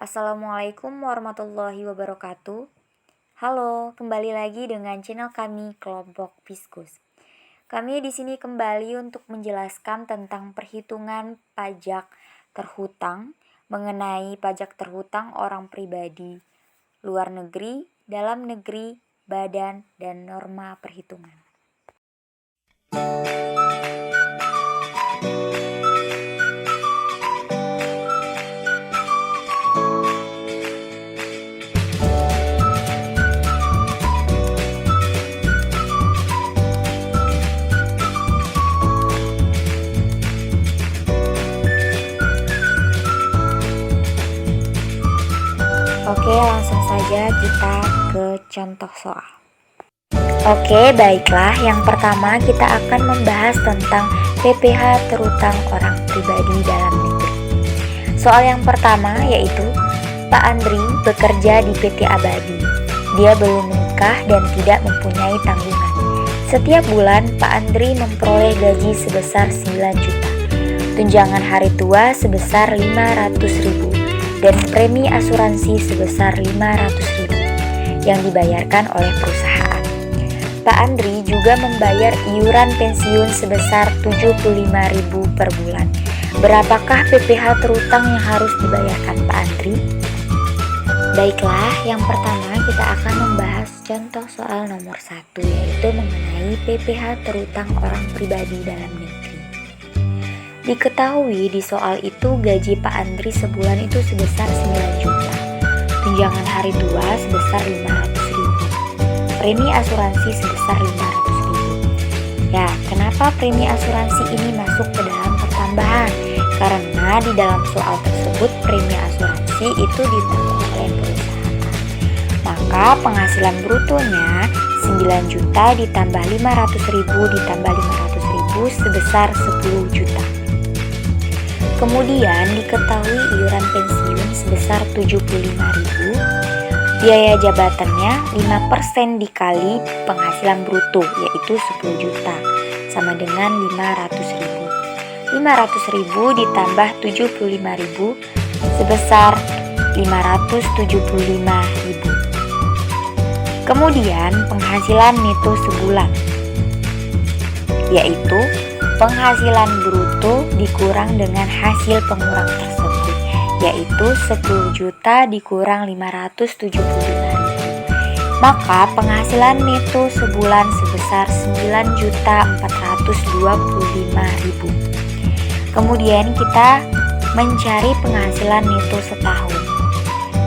Assalamualaikum warahmatullahi wabarakatuh. Halo, kembali lagi dengan channel kami Kelompok Fiskus. Kami di sini kembali untuk menjelaskan tentang perhitungan pajak terhutang mengenai pajak terhutang orang pribadi, luar negeri, dalam negeri, badan, dan norma perhitungan. Oke, langsung saja kita ke contoh soal. Oke, baiklah. Yang pertama kita akan membahas tentang PPh terhutang orang pribadi dalam negeri. Soal yang pertama yaitu Pak Andri bekerja di PT Abadi. Dia belum menikah dan tidak mempunyai tanggungan. Setiap bulan Pak Andri memperoleh gaji sebesar 9 juta, tunjangan hari tua sebesar 500.000 dan premi asuransi sebesar 500.000 yang dibayarkan oleh perusahaan. Pak Andri juga membayar iuran pensiun sebesar 75.000 per bulan. Berapakah PPh terhutang yang harus dibayarkan Pak Andri? Baiklah, yang pertama kita akan membahas contoh soal nomor 1, yaitu mengenai PPh terhutang orang pribadi dalam negeri. Diketahui di soal itu gaji Pak Andri sebulan itu sebesar 9 juta, tunjangan hari tua sebesar 500.000, premi asuransi sebesar 500.000. Ya, kenapa premi asuransi ini masuk ke dalam pertambahan? Karena di dalam soal tersebut premi asuransi itu ditanggung oleh perusahaan. Maka penghasilan brutonya 9 juta ditambah 500.000 ditambah 500.000 sebesar 10 juta. Kemudian diketahui iuran pensiun sebesar 75.000, biaya jabatannya 5% dikali penghasilan bruto yaitu 10 juta sama dengan 500.000. 500.000 ditambah 75.000 sebesar 575.000. Kemudian penghasilan neto sebulan yaitu penghasilan bruto dikurang dengan hasil pengurang tersebut, yaitu 10 juta dikurang 575.000. Maka penghasilan neto sebulan sebesar 9.425.000. Kemudian kita mencari penghasilan neto setahun.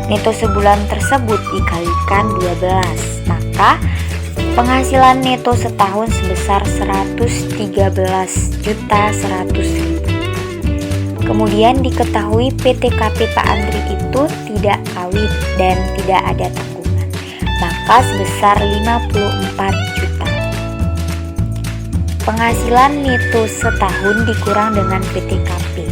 Neto sebulan tersebut dikalikan 12, maka penghasilan neto setahun sebesar 113.100.000. Kemudian diketahui PTKP Pak Andri itu tidak kawin dan tidak ada tanggungan, maka sebesar 54 juta. Penghasilan neto setahun dikurang dengan PTKP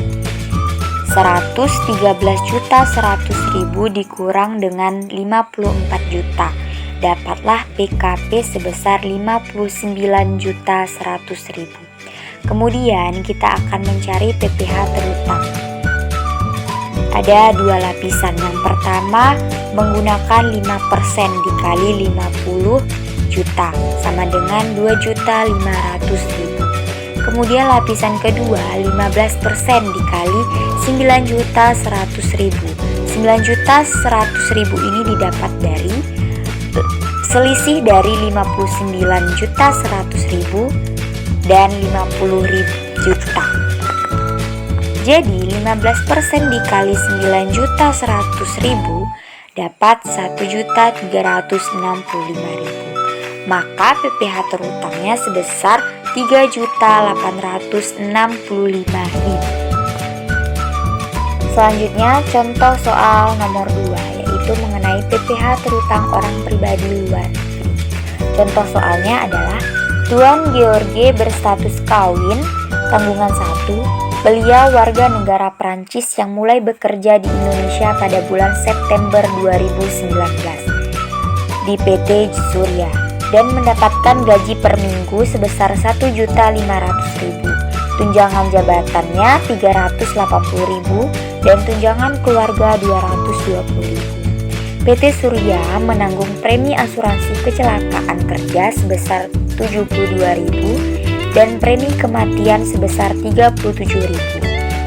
113.100.000 dikurang dengan 54 juta. Dapatlah PKP sebesar 59.100.000. Kemudian kita akan mencari PPh terhutang. Ada dua lapisan. Yang pertama menggunakan 5% dikali 50 juta sama dengan 2.500.000. Kemudian lapisan kedua 15% dikali 9.100.000. 9.100.000 ini didapat dari selisih dari 59.100.000 dan 50.000 juta. Jadi 15% dikali 9.100.000 dapat 1.365.000. Maka PPh terhutangnya sebesar 3.865.000. Selanjutnya contoh soal nomor 2, yaitu mengenai PPh terhutang orang pribadi luar negeri. Contoh soalnya adalah Tuan George berstatus kawin, tanggungan 1. Beliau warga negara Prancis yang mulai bekerja di Indonesia pada bulan September 2019 di PT Surya dan mendapatkan gaji per minggu sebesar 1.500.000. Tunjangan jabatannya 380.000 dan tunjangan keluarga Rp220.000. PT Surya menanggung premi asuransi kecelakaan kerja sebesar Rp72.000 dan premi kematian sebesar Rp37.000.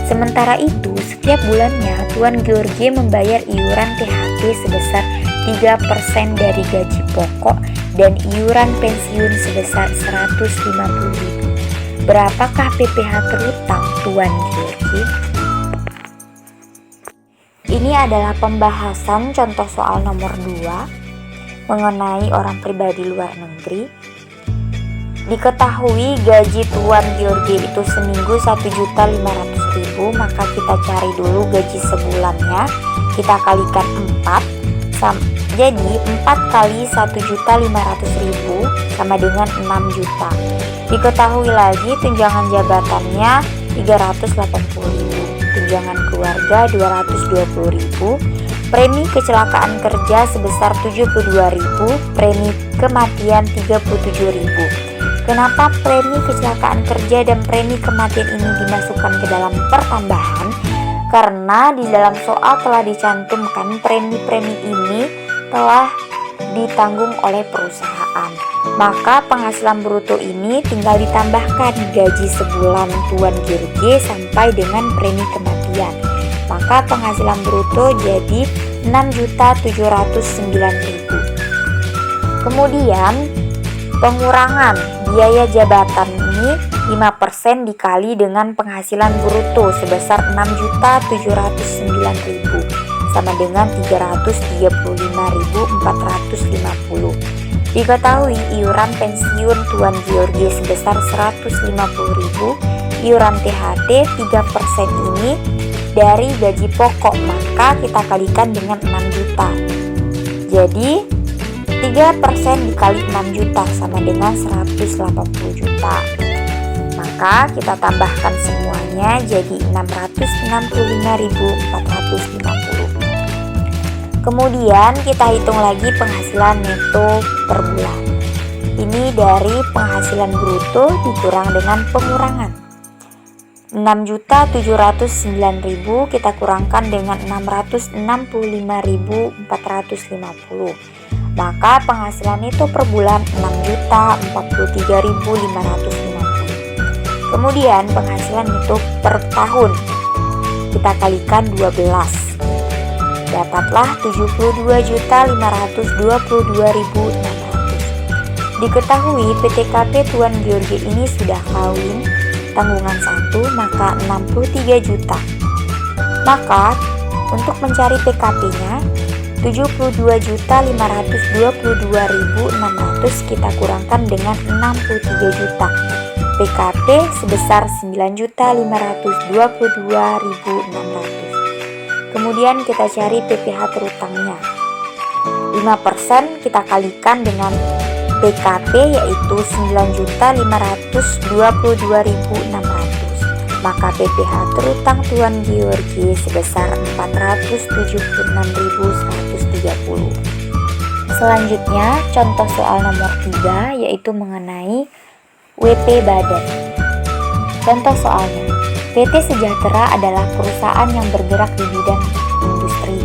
Sementara itu, setiap bulannya Tuan George membayar iuran THT sebesar 3% dari gaji pokok dan iuran pensiun sebesar Rp150.000. Berapakah PPh terutang Tuan George? Ini adalah pembahasan contoh soal nomor 2 mengenai orang pribadi luar negeri. Diketahui gaji Tuan George itu seminggu Rp1.500.000, maka kita cari dulu gaji sebulannya. Kita kalikan 4, jadi 4 kali Rp1.500.000 sama dengan 6 juta. Diketahui lagi tunjangan jabatannya Rp380.000, tunjangan keluarga Rp220.000, premi kecelakaan kerja sebesar Rp72.000, premi kematian Rp37.000. Kenapa premi kecelakaan kerja dan premi kematian ini dimasukkan ke dalam pertambahan? Karena di dalam soal telah dicantumkan premi-premi ini telah ditanggung oleh perusahaan. Maka penghasilan bruto ini tinggal ditambahkan gaji sebulan Tuan George sampai dengan premi kematian. Maka penghasilan bruto jadi Rp6.709.000. Kemudian pengurangan biaya jabatan ini 5% dikali dengan penghasilan bruto sebesar Rp6.709.000 sama dengan Rp335.450. Diketahui iuran pensiun Tuan George sebesar Rp150.000, iuran THT 3% ini dari gaji pokok, maka kita kalikan dengan 6 juta. Jadi 3% dikali 6 juta sama dengan 180 juta. Maka kita tambahkan semuanya jadi 665.450. Kemudian kita hitung lagi penghasilan neto per bulan. Ini dari penghasilan bruto dikurang dengan pengurangan. 6.709.000 kita kurangkan dengan 665.450. Maka penghasilan itu per bulan 6.043.550. Kemudian penghasilan itu per tahun kita kalikan 12, dapatlah 72.522.600. Diketahui PTKP Tuan George ini sudah kawin, tanggungan 1, maka 63 juta. Maka untuk mencari PKP-nya 72.522.600 kita kurangkan dengan 63 juta. PKP sebesar 9.522.600. Kemudian kita cari PPh terutangnya. 5% kita kalikan dengan PKP yaitu 9.522.600. Maka PPh terutang Tuan George sebesar 476.130. Selanjutnya contoh soal nomor 3 yaitu mengenai WP Badan. Contoh soalnya, PT Sejahtera adalah perusahaan yang bergerak di bidang industri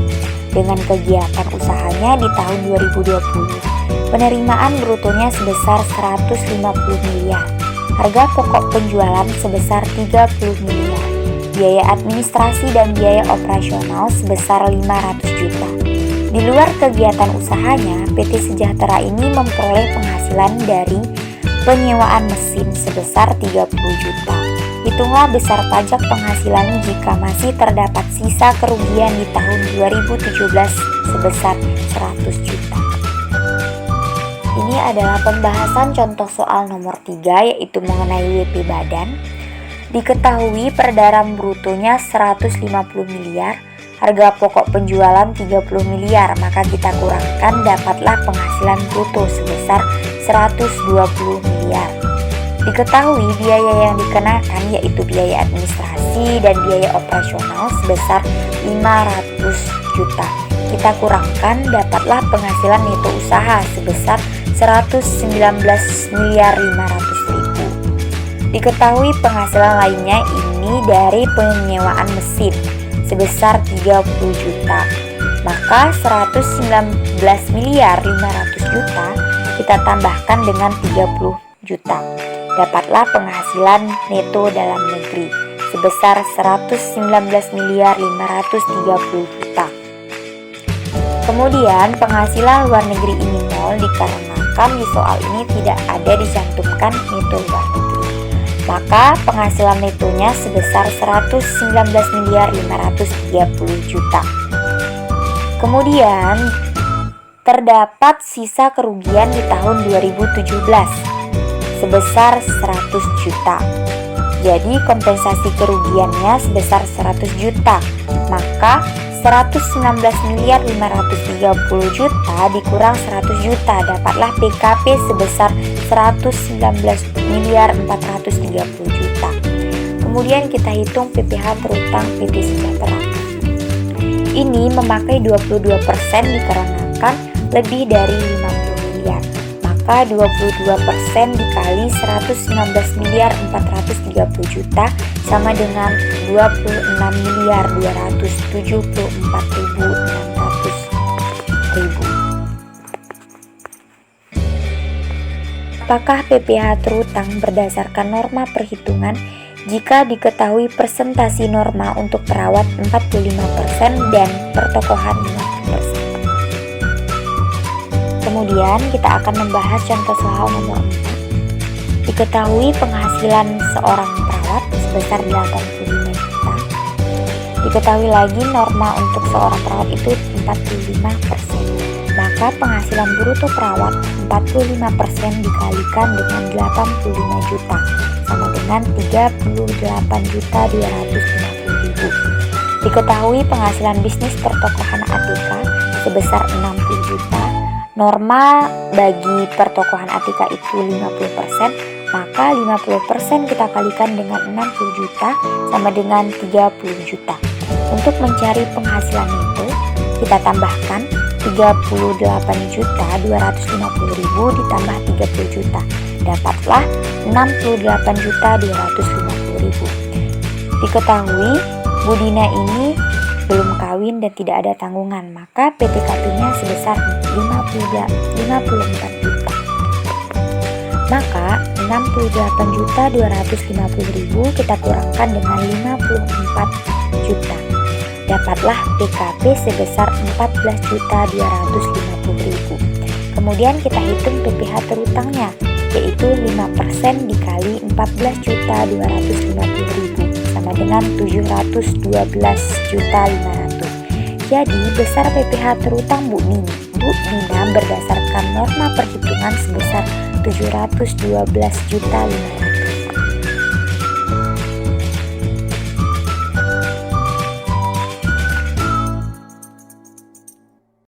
dengan kegiatan usahanya di tahun 2020. Penerimaan brutonya sebesar 150 miliar. Harga pokok penjualan sebesar 30 miliar, biaya administrasi dan biaya operasional sebesar 500 juta. Di luar kegiatan usahanya, PT Sejahtera ini memperoleh penghasilan dari penyewaan mesin sebesar 30 juta. Hitunglah besar pajak penghasilan jika masih terdapat sisa kerugian di tahun 2017 sebesar 100 juta. Ini adalah pembahasan contoh soal nomor 3 yaitu mengenai WP Badan. Diketahui peredaran brutonya 150 miliar, harga pokok penjualan 30 miliar, maka kita kurangkan dapatlah penghasilan bruto sebesar 120 miliar. Diketahui biaya yang dikenakan yaitu biaya administrasi dan biaya operasional sebesar 500 juta. Kita kurangkan dapatlah penghasilan neto usaha sebesar 119.500.000. Diketahui penghasilan lainnya ini dari penyewaan mesin sebesar 30 juta. Maka 119.500.000.000 kita tambahkan dengan 30 juta. Dapatlah penghasilan neto dalam negeri sebesar 119.530 juta. Kemudian penghasilan luar negeri ini nol dikarenakan di soal ini tidak ada dicantumkan neto luar negeri. Maka penghasilan netonya sebesar 119.530 juta. Kemudian terdapat sisa kerugian di tahun 2017 sebesar 100 juta. Jadi kompensasi kerugiannya sebesar 100 juta. Maka 119.530 juta dikurang 100 juta dapatlah PKP sebesar 119.430 juta. Kemudian kita hitung PPh berutang PT Sejahtera. Ini memakai 22% dikarenakan lebih dari 50 miliar. Maka 22% dikali 119.430 juta sama dengan 26.274.600.000. Apakah PPh terutang berdasarkan norma perhitungan jika diketahui persentasi norma untuk perawat 45% dan pertokohan 50%? Kemudian kita akan membahas contoh soal nomor 4. Diketahui penghasilan seorang perawat sebesar 85 juta. Diketahui lagi norma untuk seorang perawat itu 45%. Maka penghasilan bruto perawat 45% dikalikan dengan 85 juta sama dengan 38.250.000. Diketahui penghasilan bisnis pertokohan ATK sebesar 60 juta. Norma bagi pertokohan ATK itu 50%, maka 50% kita kalikan dengan 60 juta sama dengan 30 juta. Untuk mencari penghasilan itu, kita tambahkan 38.250.000 ditambah 30 juta. Dapatlah 68.250.000. Diketahui Bu Dina ini belum kawin dan tidak ada tanggungan, maka PTKP-nya sebesar 54 juta. Maka 68.250.000 kita kurangkan dengan 54 juta. Dapatlah PKP sebesar 14.250.000. Kemudian kita hitung PPh terutangnya, yaitu 5% dikali 14.250.000 sama dengan 712.500. Jadi besar PPh terutang Bu Nina berdasarkan norma perhitungan sebesar 712.500.